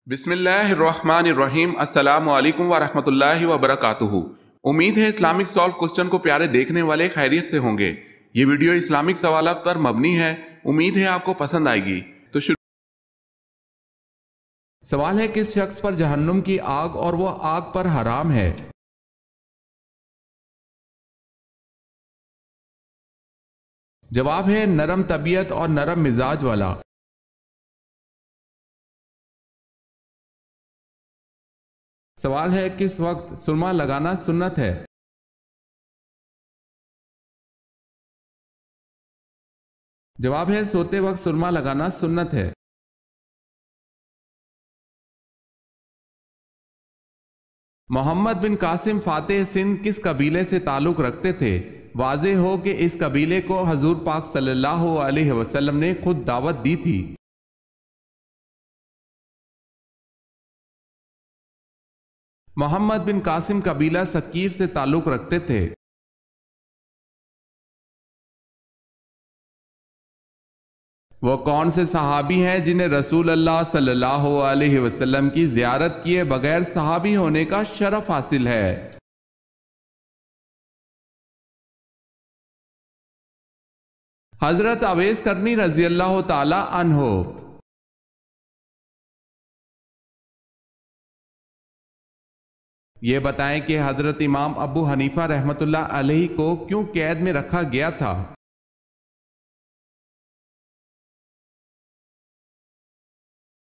بسم اللہ الرحمن الرحیم۔ السلام علیکم ورحمۃ اللہ وبرکاتہ۔ امید ہے اسلامک سالو کوسچن کو پیارے دیکھنے والے خیریت سے ہوں گے۔ یہ ویڈیو اسلامک سوالات پر مبنی ہے، امید ہے آپ کو پسند آئے گی۔ تو سوال ہے، کس شخص پر جہنم کی آگ اور وہ آگ پر حرام ہے؟ جواب ہے نرم طبیعت اور نرم مزاج والا۔ سوال ہے، کس وقت سرما لگانا سنت ہے؟ جواب ہے سوتے وقت سرما لگانا سنت ہے۔ محمد بن قاسم فاتح سندھ کس قبیلے سے تعلق رکھتے تھے؟ واضح ہو کہ اس قبیلے کو حضور پاک صلی اللہ علیہ وسلم نے خود دعوت دی تھی۔ محمد بن قاسم قبیلہ ثقیف سے تعلق رکھتے تھے۔ وہ کون سے صحابی ہیں جنہیں رسول اللہ صلی اللہ علیہ وسلم کی زیارت کیے بغیر صحابی ہونے کا شرف حاصل ہے؟ حضرت اویس کرنی رضی اللہ تعالی عنہ۔ یہ بتائیں کہ حضرت امام ابو حنیفہ رحمۃ اللہ علیہ کو کیوں قید میں رکھا گیا تھا؟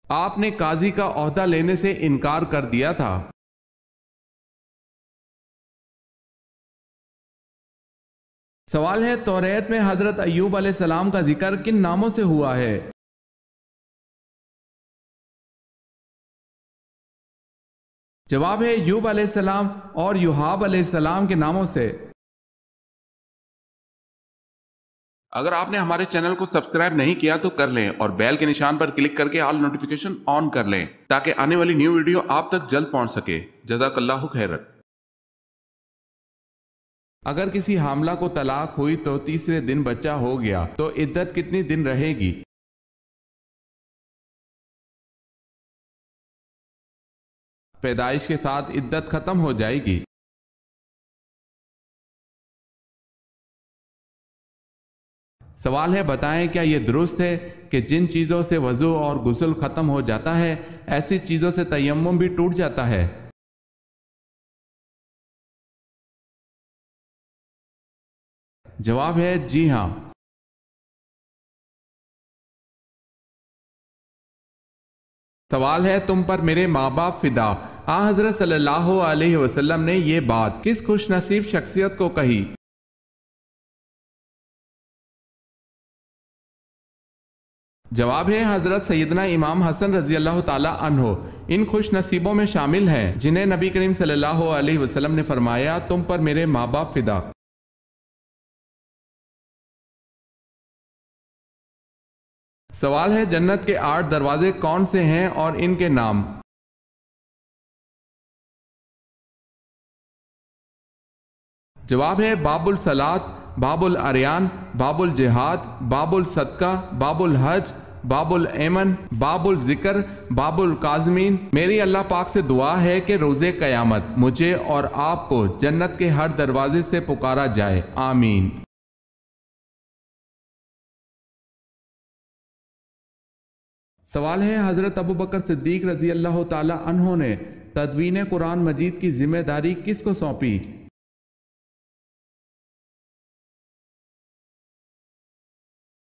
آپ نے قاضی کا عہدہ لینے سے انکار کر دیا تھا۔ سوال ہے، توریت میں حضرت ایوب علیہ السلام کا ذکر کن ناموں سے ہوا ہے؟ جواب ہے ایوب علیہ السلام اور یوحاب علیہ السلام کے ناموں سے۔ اگر آپ نے ہمارے چینل کو سبسکرائب نہیں کیا تو کر لیں اور بیل کے نشان پر کلک کر کے آل نوٹیفیکیشن آن کر لیں تاکہ آنے والی نیو ویڈیو آپ تک جلد پہنچ سکے۔ جزاک اللہ خیرت۔ اگر کسی حاملہ کو طلاق ہوئی تو تیسرے دن بچہ ہو گیا تو عدت کتنی دن رہے گی؟ پیدائش کے ساتھ عدت ختم ہو جائے گی۔ سوال ہے، بتائیں کیا یہ درست ہے کہ جن چیزوں سے وضو اور غسل ختم ہو جاتا ہے ایسی چیزوں سے تیمم بھی ٹوٹ جاتا ہے؟ جواب ہے جی ہاں۔ سوال ہے، تم پر میرے ماں باپ فدا، حضرت صلی اللہ علیہ وسلم نے یہ بات کس خوش نصیب شخصیت کو کہی؟ جواب ہے حضرت سیدنا امام حسن رضی اللہ تعالی عنہ ان خوش نصیبوں میں شامل ہیں جنہیں نبی کریم صلی اللہ علیہ وسلم نے فرمایا، تم پر میرے ماں باپ فدا۔ سوال ہے، جنت کے 8 دروازے کون سے ہیں اور ان کے نام؟ جواب ہے باب الصلاۃ، باب العریان، باب الجہاد، باب الصدقہ، باب الحج، باب الایمن، باب الذکر، باب القاظمین۔ میری اللہ پاک سے دعا ہے کہ روز قیامت مجھے اور آپ کو جنت کے ہر دروازے سے پکارا جائے، آمین۔ سوال ہے، حضرت ابو بکر صدیق رضی اللہ تعالی عنہ نے تدوین قرآن مجید کی ذمہ داری کس کو سونپی؟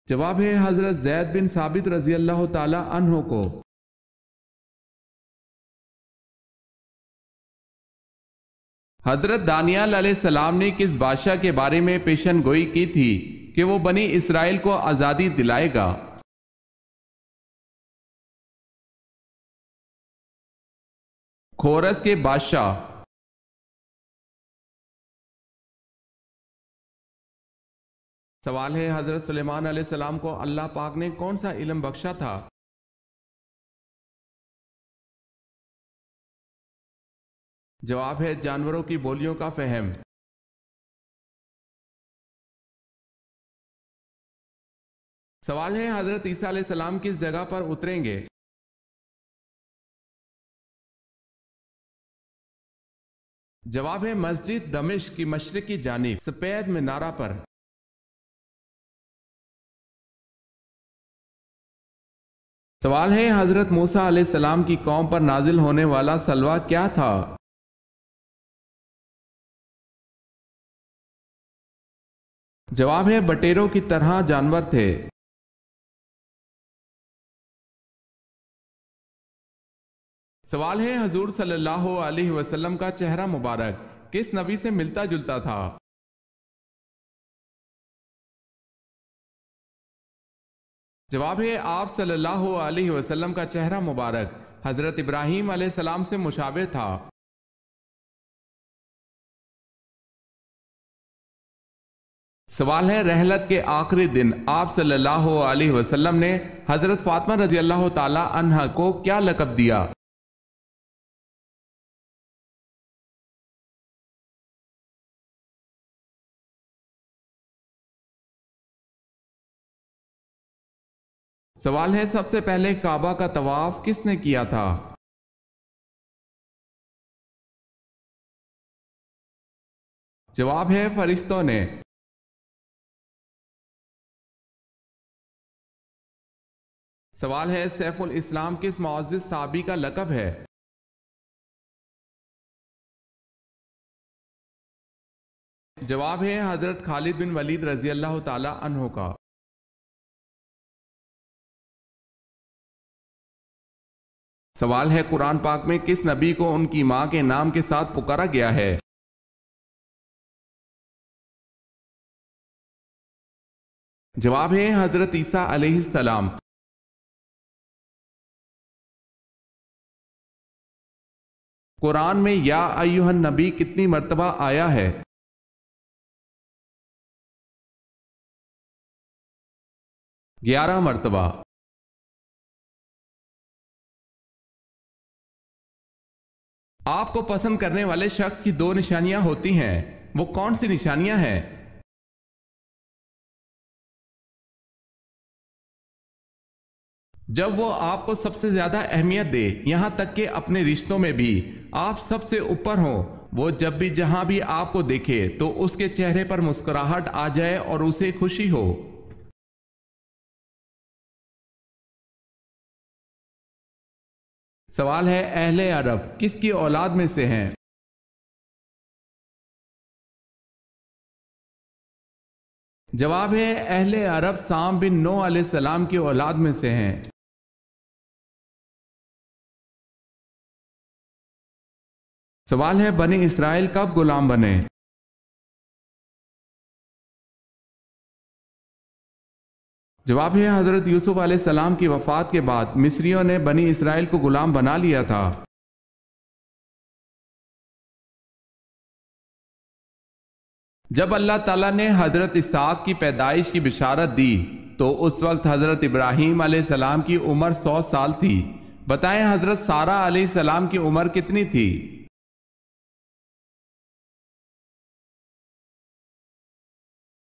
جواب ہے حضرت زید بن ثابت رضی اللہ تعالی عنہ کو۔ حضرت دانیال علیہ السلام نے کس بادشاہ کے بارے میں پیشن گوئی کی تھی کہ وہ بنی اسرائیل کو آزادی دلائے گا؟ کھورس کے بادشاہ۔ سوال ہے، حضرت سلیمان علیہ السلام کو اللہ پاک نے کون سا علم بخشا تھا؟ جواب ہے جانوروں کی بولیوں کا فہم۔ سوال ہے، حضرت عیسیٰ علیہ السلام کس جگہ پر اتریں گے؟ جواب ہے مسجد دمشق کی مشرقی جانب سفید مینارہ پر۔ سوال ہے حضرت موسیٰ علیہ السلام کی قوم پر نازل ہونے والا سلوہ کیا تھا؟ جواب ہے بٹیروں کی طرح جانور تھے۔ سوال ہے حضور صلی اللہ علیہ وسلم کا چہرہ مبارک کس نبی سے ملتا جلتا تھا؟ جواب ہے آپ صلی اللہ علیہ وسلم کا چہرہ مبارک حضرت ابراہیم علیہ السلام سے مشابہ تھا۔ سوال ہے رحلت کے آخری دن آپ صلی اللہ علیہ وسلم نے حضرت فاطمہ رضی اللہ تعالی عنہ کو کیا لقب دیا؟ سوال ہے سب سے پہلے کعبہ کا طواف کس نے کیا تھا؟ جواب ہے فرشتوں نے۔ سوال ہے سیف الاسلام کس معزز صحابی کا لقب ہے؟ جواب ہے حضرت خالد بن ولید رضی اللہ تعالی عنہ کا۔ سوال ہے قرآن پاک میں کس نبی کو ان کی ماں کے نام کے ساتھ پکارا گیا ہے؟ جواب ہے حضرت عیسیٰ علیہ السلام۔ قرآن میں یا ایھا النبی کتنی مرتبہ آیا ہے؟ 11 مرتبہ۔ آپ کو پسند کرنے والے شخص کی 2 نشانیاں ہوتی ہیں، وہ کون سی نشانیاں ہیں؟ جب وہ آپ کو سب سے زیادہ اہمیت دے، یہاں تک کہ اپنے رشتوں میں بھی آپ سب سے اوپر ہوں، وہ جب بھی جہاں بھی آپ کو دیکھے تو اس کے چہرے پر مسکراہٹ آ جائے اور اسے خوشی ہو۔ سوال ہے اہل عرب کس کی اولاد میں سے ہیں؟ جواب ہے اہل عرب سام بن نوح علیہ السلام کی اولاد میں سے ہیں۔ سوال ہے بنی اسرائیل کب غلام بنے؟ جواب ہے حضرت یوسف علیہ السلام کی وفات کے بعد مصریوں نے بنی اسرائیل کو غلام بنا لیا تھا۔ جب اللہ تعالیٰ نے حضرت اسحاق کی پیدائش کی بشارت دی تو اس وقت حضرت ابراہیم علیہ السلام کی عمر 100 سال تھی۔ بتائیں حضرت سارہ علیہ السلام کی عمر کتنی تھی؟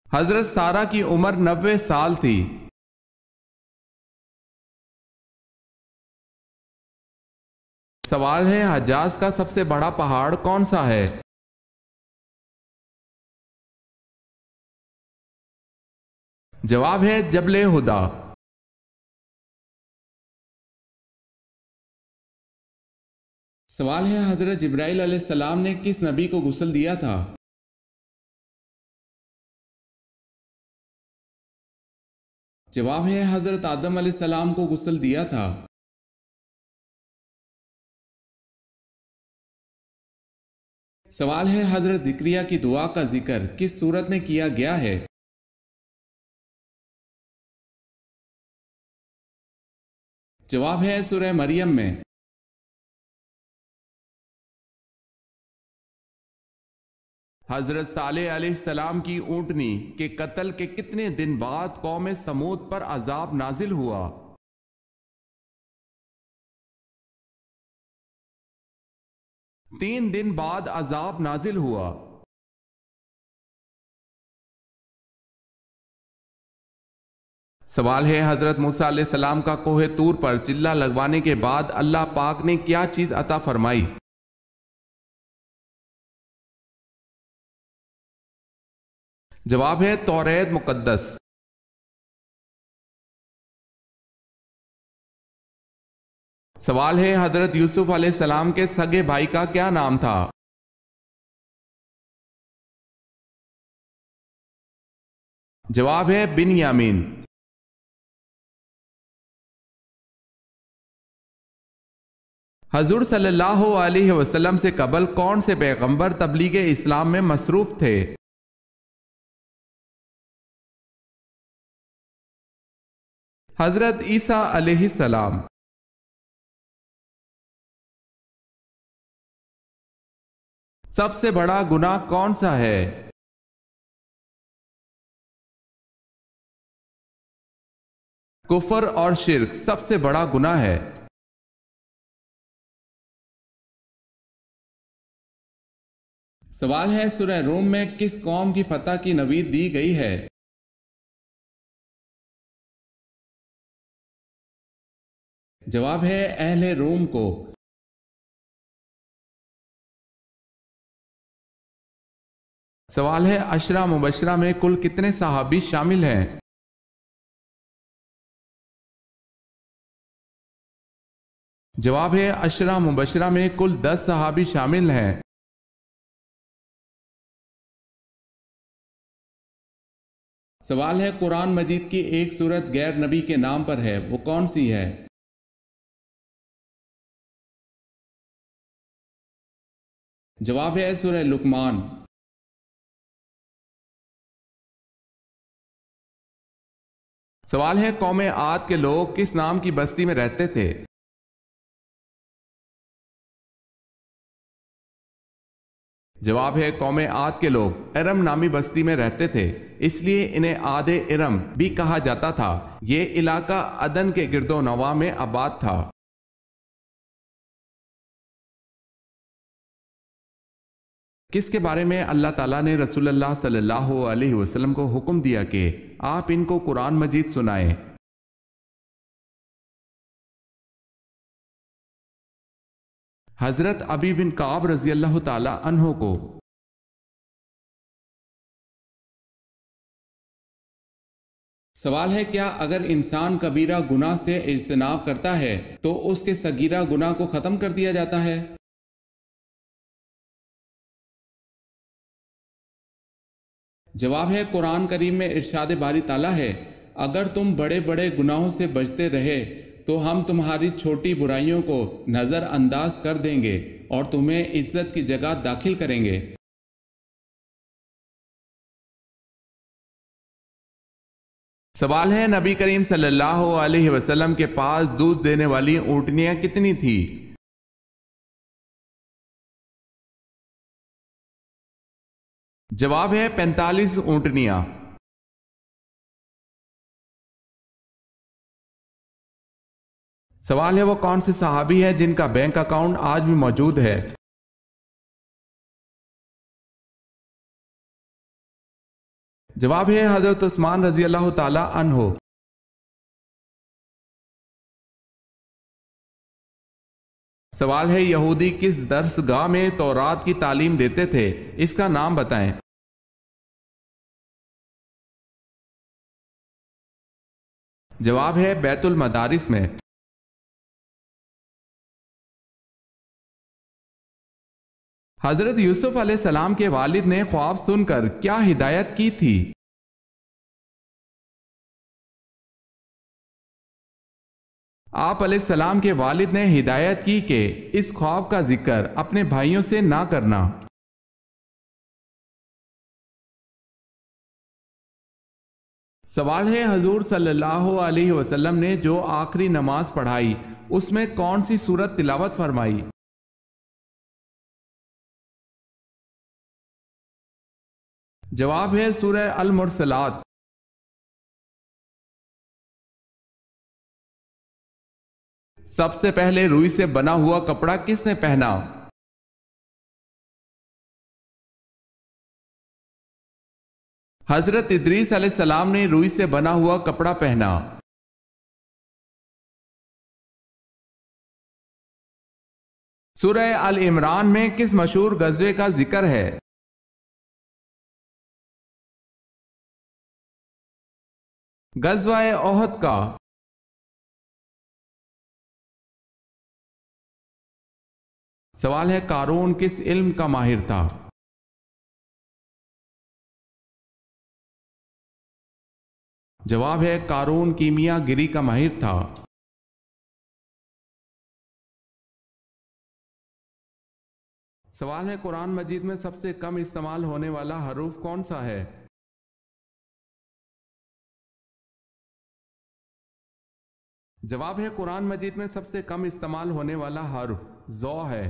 حضرت سارہ کی عمر 90 سال تھی۔ سوال ہے حجاز کا سب سے بڑا پہاڑ کون سا ہے؟ جواب ہے جبل ہدا۔ سوال ہے حضرت جبرائیل علیہ السلام نے کس نبی کو غسل دیا تھا؟ جواب ہے حضرت آدم علیہ السلام کو غسل دیا تھا۔ سوال ہے حضرت زکریا کی دعا کا ذکر کس سورت میں کیا گیا ہے؟ جواب ہے سورہ مریم میں۔ حضرت صالح علیہ السلام کی اونٹنی کے قتل کے کتنے دن بعد قوم سمود پر عذاب نازل ہوا؟ تین دن بعد عذاب نازل ہوا۔ سوال ہے حضرت موسیٰ علیہ السلام کا کوہ طور پر چلہ لگوانے کے بعد اللہ پاک نے کیا چیز عطا فرمائی؟ جواب ہے توریت مقدس۔ سوال ہے حضرت یوسف علیہ السلام کے سگے بھائی کا کیا نام تھا؟ جواب ہے بنیامین۔ حضور صلی اللہ علیہ وسلم سے قبل کون سے پیغمبر تبلیغ اسلام میں مصروف تھے؟ حضرت عیسیٰ علیہ السلام۔ سب سے بڑا گناہ کون سا ہے؟ کفر اور شرک سب سے بڑا گناہ ہے۔ سوال ہے سورہ روم میں کس قوم کی فتح کی نوید دی گئی ہے؟ جواب ہے اہل روم کو۔ سوال ہے عشرہ مبشرہ میں کل کتنے صحابی شامل ہیں؟ جواب ہے عشرہ مبشرہ میں کل 10 صحابی شامل ہیں۔ سوال ہے قرآن مجید کی ایک سورت غیر نبی کے نام پر ہے، وہ کون سی ہے؟ جواب ہے سورہ لقمان۔ سوال ہے قوم عاد کے لوگ کس نام کی بستی میں رہتے تھے؟ جواب ہے قوم عاد کے لوگ ارم نامی بستی میں رہتے تھے، اس لیے انہیں عاد ارم بھی کہا جاتا تھا۔ یہ علاقہ عدن کے گرد و نواح میں آباد تھا۔ کس کے بارے میں اللہ تعالیٰ نے رسول اللہ صلی اللہ علیہ وسلم کو حکم دیا کہ آپ ان کو قرآن مجید سنائیں؟ حضرت ابی بن کعب رضی اللہ تعالی عنہ کو۔ سوال ہے کیا اگر انسان کبیرہ گناہ سے اجتناب کرتا ہے تو اس کے صغیرہ گناہ کو ختم کر دیا جاتا ہے؟ جواب ہے قرآن کریم میں ارشاد باری تعالیٰ ہے اگر تم بڑے بڑے گناہوں سے بچتے رہے تو ہم تمہاری چھوٹی برائیوں کو نظر انداز کر دیں گے اور تمہیں عزت کی جگہ داخل کریں گے۔ سوال ہے نبی کریم صلی اللہ علیہ وسلم کے پاس دودھ دینے والی اونٹنیاں کتنی تھی؟ جواب ہے 45 اونٹنیاں۔ سوال ہے وہ کون سے صحابی ہے جن کا بینک اکاؤنٹ آج بھی موجود ہے؟ جواب ہے حضرت عثمان رضی اللہ تعالی عنہ۔ سوال ہے یہودی کس درس گاہ میں تورات کی تعلیم دیتے تھے؟ اس کا نام بتائیں۔ جواب ہے بیت المدارس میں۔ حضرت یوسف علیہ السلام کے والد نے خواب سن کر کیا ہدایت کی تھی؟ آپ علیہ السلام کے والد نے ہدایت کی کہ اس خواب کا ذکر اپنے بھائیوں سے نہ کرنا۔ سوال ہے حضور صلی اللہ علیہ وسلم نے جو آخری نماز پڑھائی اس میں کون سی سورت تلاوت فرمائی؟ جواب ہے سورہ المرسلات۔ سب سے پہلے روئی سے بنا ہوا کپڑا کس نے پہنا؟ حضرت ادریس علیہ السلام نے روئی سے بنا ہوا کپڑا پہنا۔ سورہ آل عمران میں کس مشہور غزوے کا ذکر ہے؟ غزوہ احد کا سوال ہے قارون کس علم کا ماہر تھا؟ جواب ہے قارون کیمیا گری کا ماہر تھا۔ سوال ہے قرآن مجید میں سب سے کم استعمال ہونے والا حروف کون سا ہے؟ جواب ہے قرآن مجید میں سب سے کم استعمال ہونے والا حرف ذو ہے۔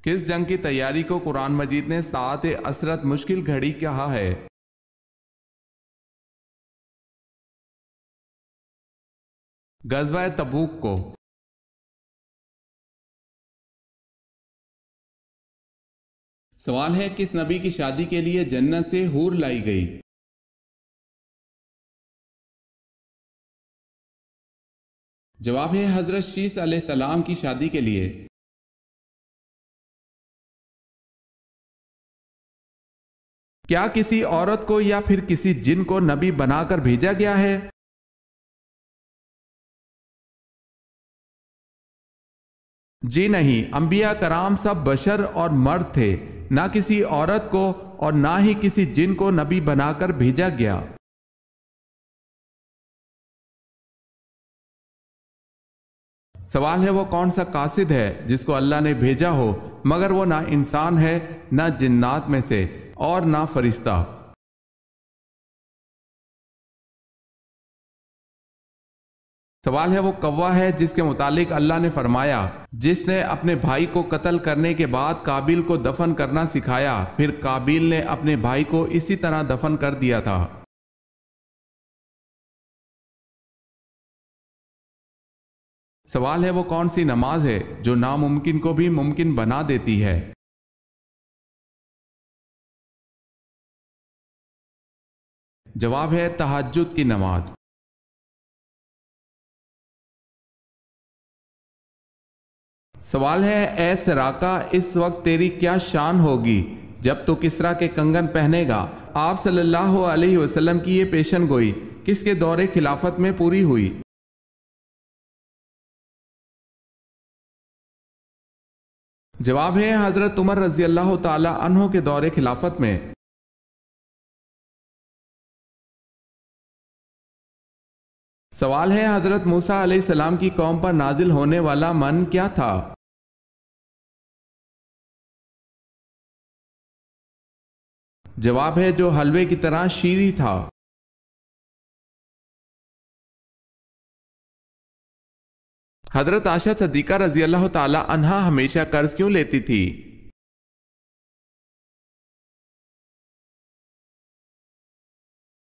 کس جنگ کی تیاری کو قرآن مجید نے ساعت عسرت مشکل گھڑی کہا ہے؟ غزوہ تبوک کو۔ سوال ہے کس نبی کی شادی کے لیے جنت سے حور لائی گئی؟ جواب ہے حضرت شیس علیہ السلام کی شادی کے لیے۔ کیا کسی عورت کو یا پھر کسی جن کو نبی بنا کر بھیجا گیا ہے؟ جی نہیں، انبیاء کرام سب بشر اور مرد تھے، نہ کسی عورت کو اور نہ ہی کسی جن کو نبی بنا کر بھیجا گیا۔ سوال ہے وہ کون سا قاصد ہے جس کو اللہ نے بھیجا ہو مگر وہ نہ انسان ہے، نہ جنات میں سے اور نہ فرشتہ؟ سوال ہے وہ کوا ہے جس کے متعلق اللہ نے فرمایا جس نے اپنے بھائی کو قتل کرنے کے بعد قابیل کو دفن کرنا سکھایا، پھر قابیل نے اپنے بھائی کو اسی طرح دفن کر دیا تھا۔ سوال ہے وہ کون سی نماز ہے جو ناممکن کو بھی ممکن بنا دیتی ہے؟ جواب ہے تہجد کی نماز۔ سوال ہے اے سراقہ اس وقت تیری کیا شان ہوگی جب تو کسرا کے کنگن پہنے گا؟ آپ صلی اللہ علیہ وسلم کی یہ پیشن گوئی کس کے دور خلافت میں پوری ہوئی؟ جواب ہے حضرت عمر رضی اللہ تعالی عنہ کے دور خلافت میں۔ سوال ہے حضرت موسیٰ علیہ السلام کی قوم پر نازل ہونے والا من کیا تھا؟ جواب ہے جو حلوے کی طرح شیریں تھا۔ حضرت عائشہ صدیقہ رضی اللہ تعالی عنہا ہمیشہ قرض کیوں لیتی تھی؟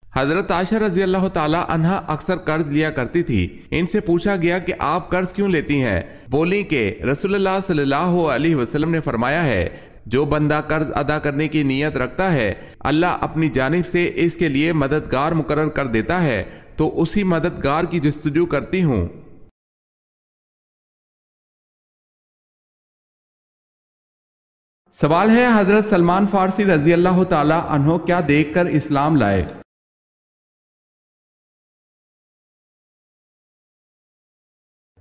حضرت عائشہ رضی اللہ تعالی عنہا اکثر قرض لیا کرتی تھی۔ ان سے پوچھا گیا کہ آپ قرض کیوں لیتی ہیں؟ بولی کہ رسول اللہ صلی اللہ علیہ وسلم نے فرمایا ہے جو بندہ قرض ادا کرنے کی نیت رکھتا ہے اللہ اپنی جانب سے اس کے لیے مددگار مقرر کر دیتا ہے تو اسی مددگار کی جستجو کرتی ہوں۔ سوال ہے حضرت سلمان فارسی رضی اللہ تعالی عنہ کیا دیکھ کر اسلام لائے؟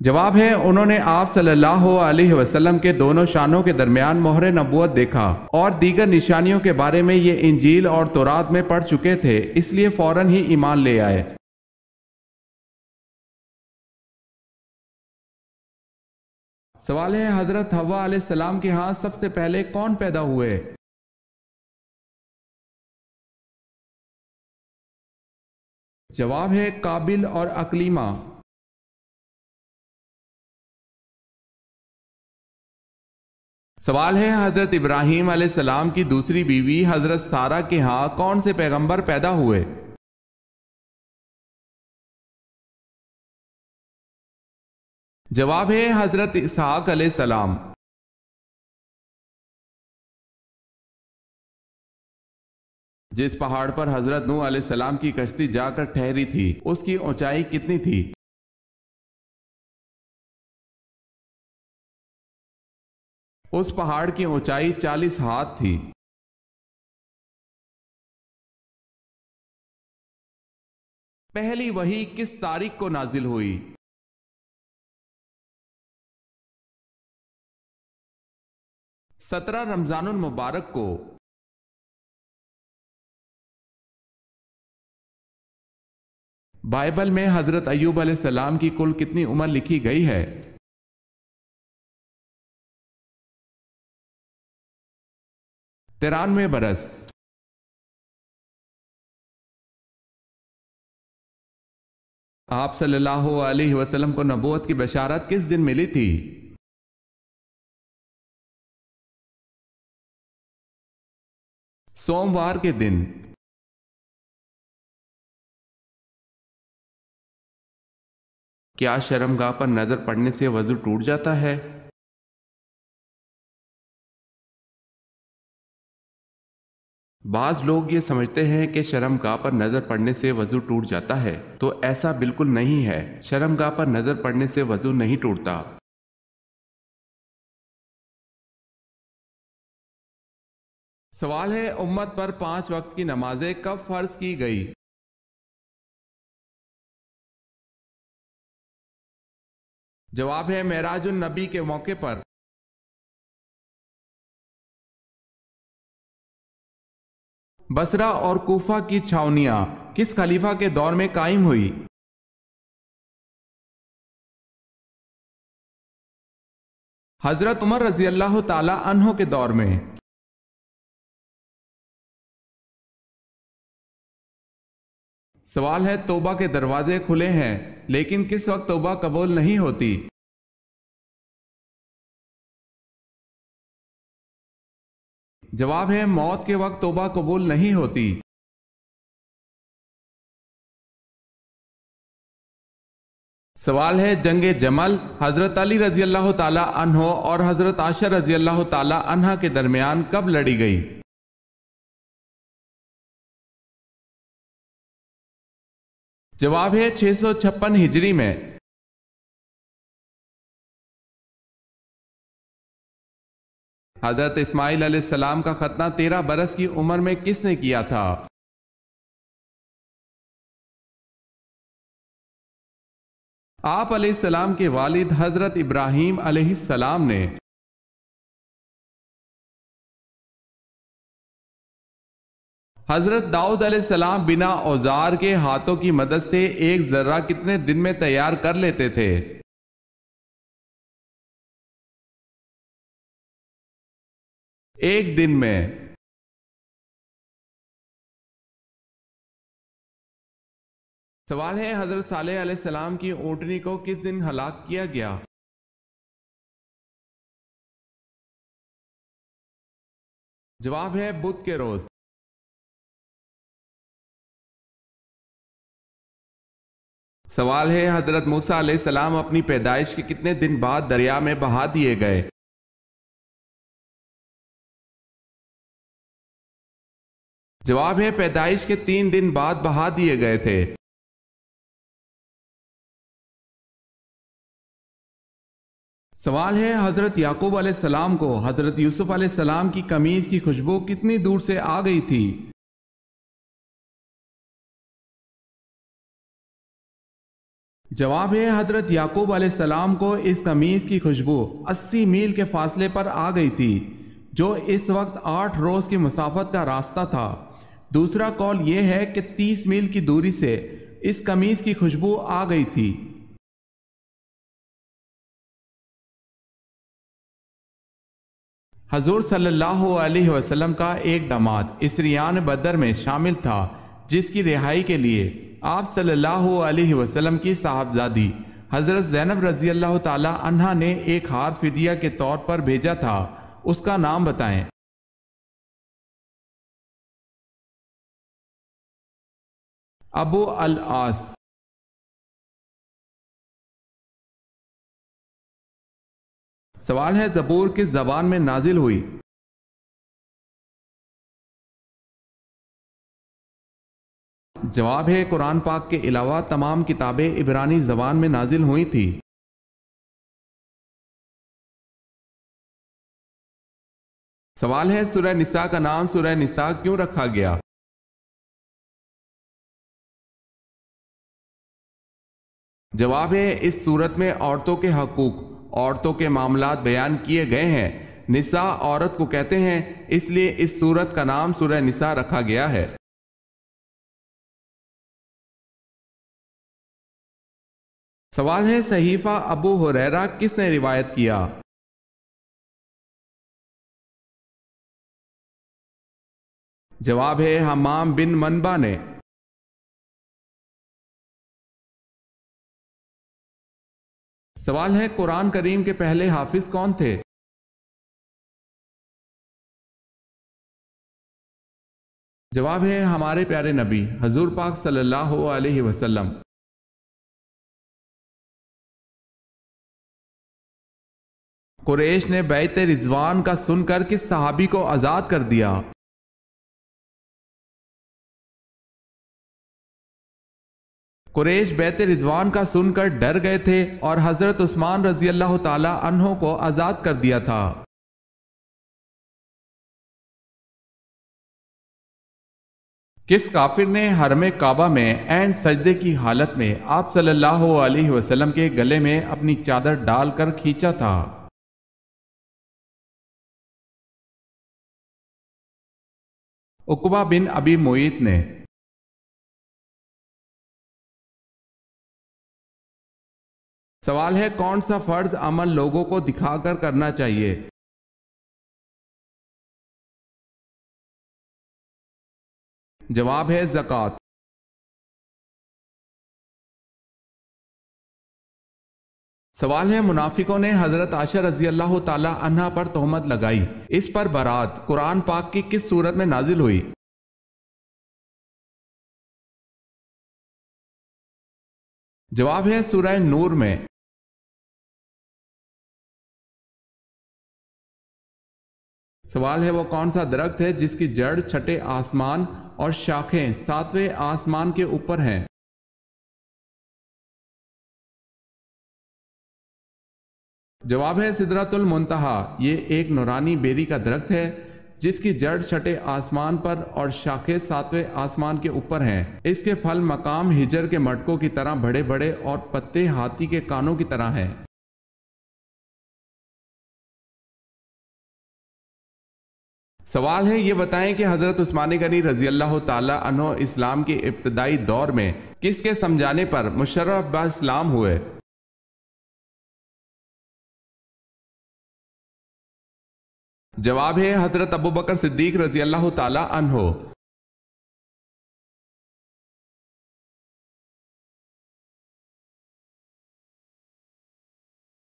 جواب ہے انہوں نے آپ صلی اللہ علیہ وسلم کے دونوں شانوں کے درمیان مہر نبوت دیکھا اور دیگر نشانیوں کے بارے میں یہ انجیل اور تورات میں پڑھ چکے تھے، اس لیے فوراً ہی ایمان لے آئے۔ سوال ہے حضرت حوا علیہ السلام کے ہاں سب سے پہلے کون پیدا ہوئے؟ جواب ہے قابل اور اکلیمہ۔ سوال ہے حضرت ابراہیم علیہ السلام کی دوسری بیوی حضرت سارہ کے ہاں کون سے پیغمبر پیدا ہوئے؟ جواب ہے حضرت اسحاق علیہ السلام۔ جس پہاڑ پر حضرت نوح علیہ السلام کی کشتی جا کر ٹھہری تھی اس کی اونچائی کتنی تھی؟ اس پہاڑ کی اونچائی 40 ہاتھ تھی۔ پہلی وحی کس تاریخ کو نازل ہوئی؟ 17 رمضان المبارک کو۔ بائبل میں حضرت ایوب علیہ السلام کی کل کتنی عمر لکھی گئی ہے؟ 93 برس۔ آپ صلی اللہ علیہ وسلم کو نبوت کی بشارت کس دن ملی تھی؟ سوموار کے دن۔ کیا شرمگاہ پر نظر پڑنے سے وضو ٹوٹ جاتا ہے؟ بعض لوگ یہ سمجھتے ہیں کہ شرمگاہ پر نظر پڑنے سے وضو ٹوٹ جاتا ہے، تو ایسا بالکل نہیں ہے۔ شرمگاہ پر نظر پڑنے سے وضو نہیں ٹوٹتا۔ سوال ہے، امت پر 5 وقت کی نمازیں کب فرض کی گئی؟ جواب ہے معراج النبی کے موقع پر۔ بصرہ اور کوفہ کی چھاونیاں کس خلیفہ کے دور میں قائم ہوئی؟ حضرت عمر رضی اللہ تعالی عنہ کے دور میں۔ سوال ہے، توبہ کے دروازے کھلے ہیں لیکن کس وقت توبہ قبول نہیں ہوتی؟ جواب ہے موت کے وقت توبہ قبول نہیں ہوتی۔ سوال ہے، جنگ جمل حضرت علی رضی اللہ تعالی عنہ اور حضرت عائشہ رضی اللہ تعالی عنہ کے درمیان کب لڑی گئی؟ جواب ہے 656 ہجری میں۔ حضرت اسماعیل علیہ السلام کا ختنہ 13 برس کی عمر میں کس نے کیا تھا؟ آپ علیہ السلام کے والد حضرت ابراہیم علیہ السلام نے۔ حضرت داؤد علیہ السلام بنا اوزار کے ہاتھوں کی مدد سے ایک ذرہ کتنے دن میں تیار کر لیتے تھے؟ ایک دن میں۔ سوال ہے، حضرت صالح علیہ السلام کی اونٹنی کو کس دن ہلاک کیا گیا؟ جواب ہے بدھ کے روز۔ سوال ہے، حضرت موسیٰ علیہ السلام اپنی پیدائش کے کتنے دن بعد دریا میں بہا دیے گئے؟ جواب ہے پیدائش کے 3 دن بعد بہا دیے گئے تھے۔ سوال ہے، حضرت یعقوب علیہ السلام کو حضرت یوسف علیہ السلام کی قمیض کی خوشبو کتنی دور سے آ گئی تھی؟ جواب ہے حضرت یعقوب علیہ السلام کو اس قمیض کی خوشبو 80 میل کے فاصلے پر آ گئی تھی، جو اس وقت 8 روز کی مسافت کا راستہ تھا۔ دوسرا قول یہ ہے کہ 30 میل کی دوری سے اس قمیض کی خوشبو آ گئی تھی۔ حضور صلی اللہ علیہ وسلم کا ایک داماد اسریان بدر میں شامل تھا، جس کی رہائی کے لیے آپ صلی اللہ علیہ وسلم کی صاحبزادی حضرت زینب رضی اللہ تعالی عنہا نے ایک ہار فدیہ کے طور پر بھیجا تھا، اس کا نام بتائیں۔ ابو العاص۔ سوال ہے، زبور کس زبان میں نازل ہوئی؟ جواب ہے قرآن پاک کے علاوہ تمام کتابیں عبرانی زبان میں نازل ہوئی تھی۔ سوال ہے، سورہ نساء کا نام سورہ نساء کیوں رکھا گیا؟ جواب ہے اس صورت میں عورتوں کے حقوق، عورتوں کے معاملات بیان کیے گئے ہیں۔ نساء عورت کو کہتے ہیں، اس لیے اس صورت کا نام سورہ نساء رکھا گیا ہے۔ سوال ہے صحیفہ ابو ہریرہ کس نے روایت کیا؟ جواب ہے حمام بن منبع نے۔ سوال ہے قرآن کریم کے پہلے حافظ کون تھے؟ جواب ہے ہمارے پیارے نبی حضور پاک صلی اللہ علیہ وسلم۔ قریش نے بیعت رضوان کا سن کر کس صحابی کو آزاد کر دیا؟ قریش بیعت رضوان کا سن کر ڈر گئے تھے اور حضرت عثمان رضی اللہ تعالی عنہ کو آزاد کر دیا تھا۔ کس کافر نے حرم کعبہ میں عین سجدے کی حالت میں آپ صلی اللہ علیہ وسلم کے گلے میں اپنی چادر ڈال کر کھینچا تھا؟ عقبہ بن ابی معیط نے۔ سوال ہے کون سا فرض عمل لوگوں کو دکھا کر کرنا چاہیے؟ جواب ہے زکوٰۃ۔ سوال ہے منافقوں نے حضرت عائشہ رضی اللہ تعالی عنہا پر تہمت لگائی، اس پر برات قرآن پاک کی کس سورت میں نازل ہوئی؟ جواب ہے سورہ نور میں۔ سوال ہے وہ کون سا درخت ہے جس کی جڑ چھٹے آسمان اور شاخیں ساتویں آسمان کے اوپر ہیں؟ جواب ہے سدرۃ المنتہا۔ یہ ایک نورانی بیری کا درخت ہے جس کی جڑ چھٹے آسمان پر اور شاخیں ساتویں آسمان کے اوپر ہیں۔ اس کے پھل مقام ہجر کے مٹکوں کی طرح بڑے بڑے اور پتے ہاتھی کے کانوں کی طرح ہیں۔ سوال ہے یہ بتائیں کہ حضرت عثمان غنی رضی اللہ تعالی عنہ اسلام کے ابتدائی دور میں کس کے سمجھانے پر مشرف با اسلام ہوئے؟ جواب ہے حضرت ابوبکر صدیق رضی اللہ تعالی عنہ۔